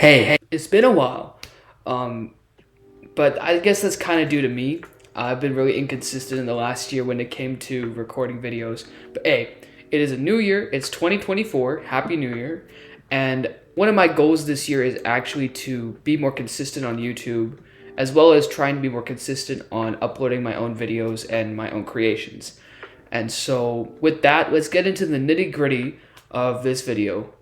Hey, it's been a while, but I guess that's kind of due to me. I've been really inconsistent in the last year when it came to recording videos. But hey, it is a new year. It's 2024. Happy New Year. And one of my goals this year is actually to be more consistent on YouTube, as well as trying to be more consistent on uploading my own videos and my own creations. And so, with that, let's get into the nitty gritty of this video.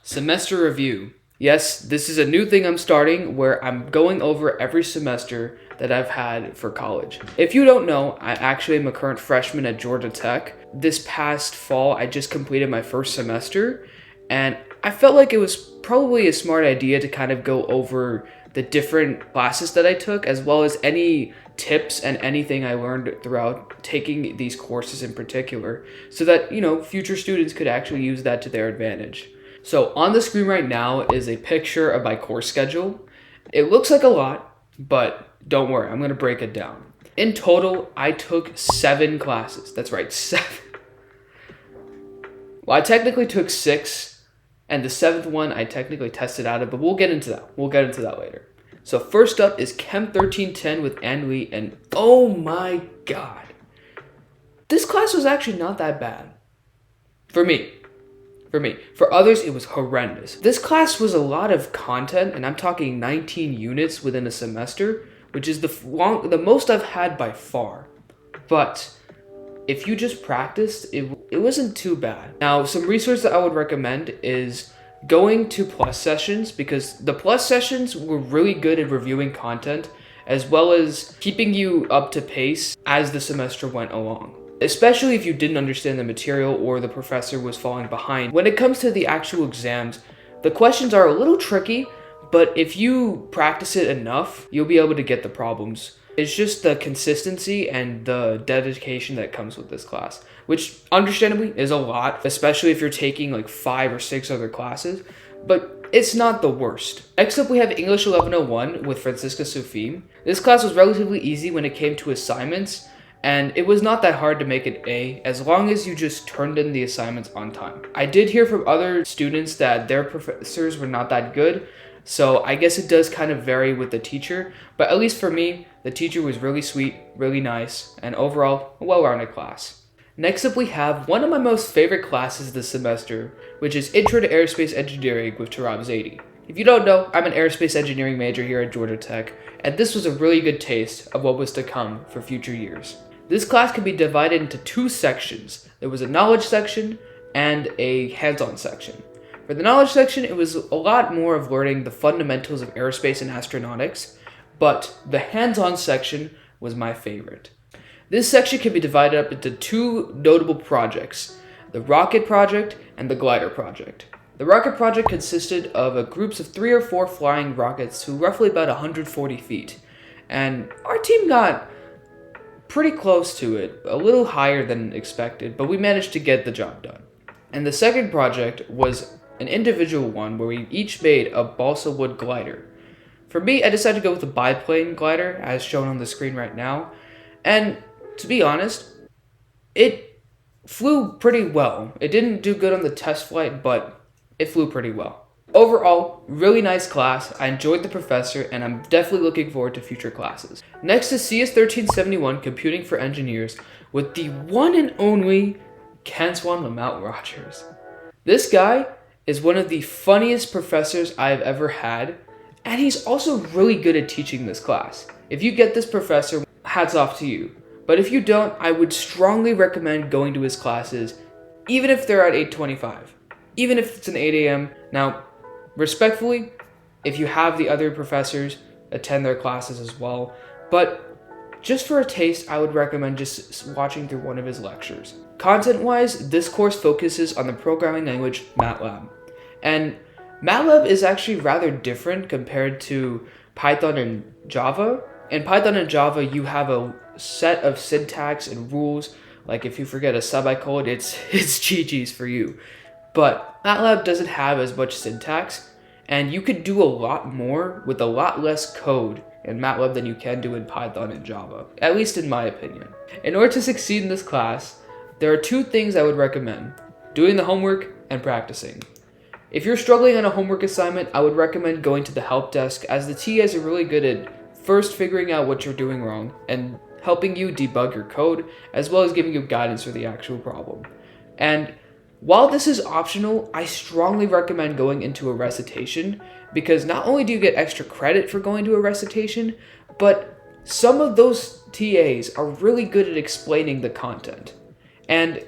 Semester review. Yes, this is a new thing I'm starting where I'm going over every semester that I've had for college. If you don't know, I actually am a current freshman at Georgia Tech. This past fall, I just completed my first semester, and I felt like it was probably a smart idea to kind of go over the different classes that I took, as well as any tips and anything I learned throughout taking these courses in particular, so that, future students could actually use that to their advantage. So on the screen right now is a picture of my course schedule. It looks like a lot, but don't worry, I'm gonna break it down. In total, I took 7 classes. That's right, 7. Well, I technically took 6, and the 7th one I technically tested out of, but we'll get into that. We'll get into that later. So first up is Chem 1310 with Ann Lee, and oh my god. This class was actually not that bad. For me. For others, it was horrendous. This class was a lot of content, and I'm talking 19 units within a semester, which is the most I've had by far. But if you just practiced, it wasn't too bad. Now, some resource that I would recommend is going to plus sessions, because the plus sessions were really good at reviewing content, as well as keeping you up to pace as the semester went along. Especially if you didn't understand the material or the professor was falling behind. When it comes to the actual exams, the questions are a little tricky, but if you practice it enough, you'll be able to get the problems. It's just the consistency and the dedication that comes with this class, which understandably is a lot, especially if you're taking like 5 or 6 other classes, but it's not the worst. Next up, we have English 1101 with Francisca Sufim. This class was relatively easy when it came to assignments, and it was not that hard to make an A as long as you just turned in the assignments on time. I did hear from other students that their professors were not that good, so I guess it does kind of vary with the teacher, but at least for me, the teacher was really sweet, really nice, and overall, a well-rounded class. Next up, we have one of my most favorite classes this semester, which is Intro to Aerospace Engineering with Tarab Zaidi. If you don't know, I'm an aerospace engineering major here at Georgia Tech, and this was a really good taste of what was to come for future years. This class can be divided into 2 sections. There was a knowledge section and a hands-on section. For the knowledge section, it was a lot more of learning the fundamentals of aerospace and astronautics, but the hands-on section was my favorite. This section can be divided up into 2 notable projects, the rocket project and the glider project. The rocket project consisted of groups of 3 or 4 flying rockets to roughly about 140 feet, and our team got pretty close to it, a little higher than expected, but we managed to get the job done. And the second project was an individual one where we each made a balsa wood glider. For me, I decided to go with a biplane glider, as shown on the screen right now, and to be honest, it flew pretty well. It didn't do good on the test flight, but it flew pretty well. Overall, really nice class. I enjoyed the professor, and I'm definitely looking forward to future classes. Next is CS 1371, Computing for Engineers, with the one and only Kenswan Lamount Rogers. This guy is one of the funniest professors I've ever had, and he's also really good at teaching this class. If you get this professor, hats off to you. But if you don't, I would strongly recommend going to his classes, even if they're at 8:25, even if it's an 8 a.m. Now, respectfully, if you have the other professors, attend their classes as well. But just for a taste, I would recommend just watching through one of his lectures. Content-wise, this course focuses on the programming language MATLAB. And MATLAB is actually rather different compared to Python and Java. In Python and Java, you have a set of syntax and rules. Like if you forget a semicolon, it's GG's for you. But MATLAB doesn't have as much syntax, and you could do a lot more with a lot less code in MATLAB than you can do in Python and Java, at least in my opinion. In order to succeed in this class, there are 2 things I would recommend: doing the homework and practicing. If you're struggling on a homework assignment, I would recommend going to the help desk, as the TAs are really good at first figuring out what you're doing wrong and helping you debug your code, as well as giving you guidance for the actual problem. And while this is optional, I strongly recommend going into a recitation, because not only do you get extra credit for going to a recitation, but some of those TAs are really good at explaining the content. And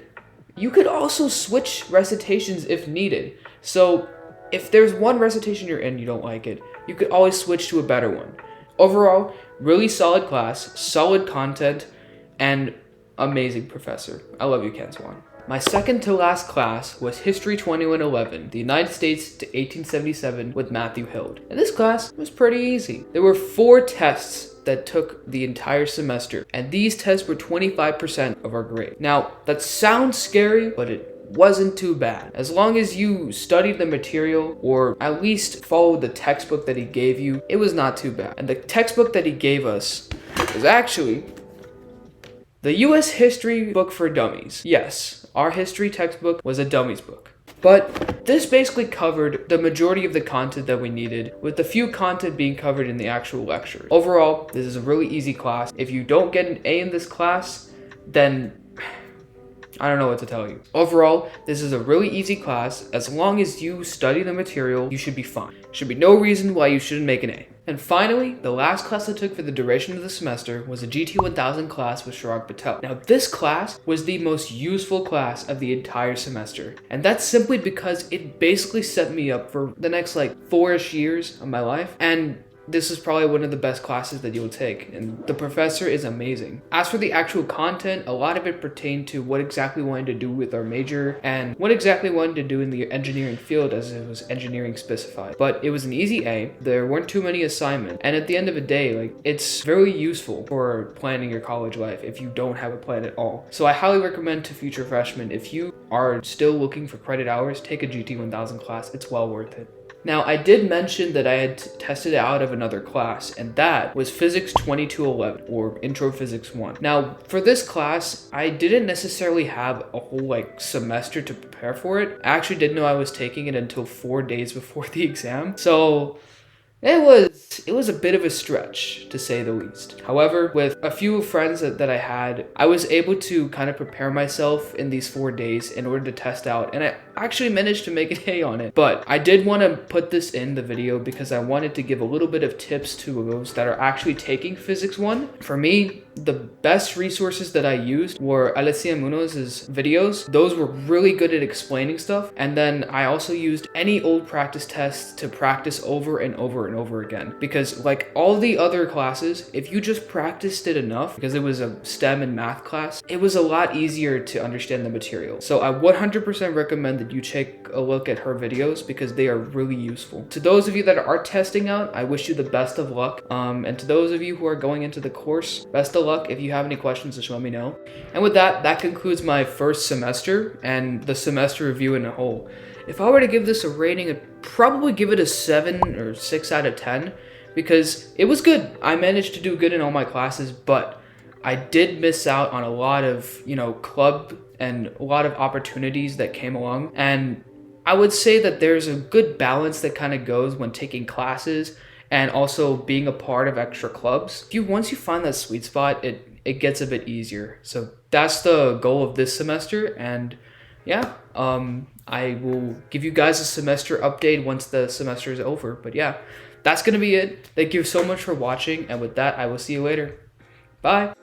you could also switch recitations if needed. So if there's one recitation you're in, you don't like it, you could always switch to a better one. Overall, really solid class, solid content, and amazing professor. I love you, Ken Swan. My second to last class was History 2111, the United States to 1877 with Matthew Hild. And this class was pretty easy. There were 4 tests that took the entire semester, and these tests were 25% of our grade. Now, that sounds scary, but it wasn't too bad. As long as you studied the material, or at least followed the textbook that he gave you, it was not too bad. And the textbook that he gave us was actually the US History book for dummies. Yes, our history textbook was a dummies book. But this basically covered the majority of the content that we needed, with the few content being covered in the actual lecture. Overall, this is a really easy class. If you don't get an A in this class, then I don't know what to tell you. Overall, this is a really easy class. As long as you study the material, you should be fine. There should be no reason why you shouldn't make an A. And finally, the last class I took for the duration of the semester was a GT 1000 class with Chirag Patel. Now, this class was the most useful class of the entire semester. And that's simply because it basically set me up for the next 4-ish years of my life. And this is probably one of the best classes that you'll take, and the professor is amazing. As for the actual content, a lot of it pertained to what exactly we wanted to do with our major and what exactly we wanted to do in the engineering field, as it was engineering specified. But it was an easy A, there weren't too many assignments, and at the end of the day, it's very useful for planning your college life if you don't have a plan at all. So I highly recommend to future freshmen, if you are still looking for credit hours, take a GT 1000 class, it's well worth it. Now, I did mention that I had tested it out of another class, and that was Physics 2211, or Intro Physics 1. Now, for this class, I didn't necessarily have a whole semester to prepare for it. I actually didn't know I was taking it until 4 days before the exam. So it was a bit of a stretch, to say the least. However, with a few friends that I had, I was able to kind of prepare myself in these 4 days in order to test out, and I actually managed to make an A on it. But I did want to put this in the video because I wanted to give a little bit of tips to those that are actually taking Physics 1. For me, the best resources that I used were Alessia Munoz's videos. Those were really good at explaining stuff. And then I also used any old practice tests to practice over and over and over again. Because like all the other classes, if you just practiced it enough, because it was a STEM and math class, it was a lot easier to understand the material. So I 100% recommend that you take a look at her videos because they are really useful. To those of you that are testing out, I wish you the best of luck. And to those of you who are going into the course, best of luck. If you have any questions, just let me know. And with that concludes my first semester and the semester review in a whole. If I were to give this a rating, I'd probably give it a 7 or 6 out of 10 because it was good. I managed to do good in all my classes, but I did miss out on a lot of, club and a lot of opportunities that came along. And I would say that there's a good balance that kind of goes when taking classes and also being a part of extra clubs. Once you find that sweet spot, it gets a bit easier. So that's the goal of this semester. And yeah, I will give you guys a semester update once the semester is over. But yeah, that's going to be it. Thank you so much for watching. And with that, I will see you later. Bye.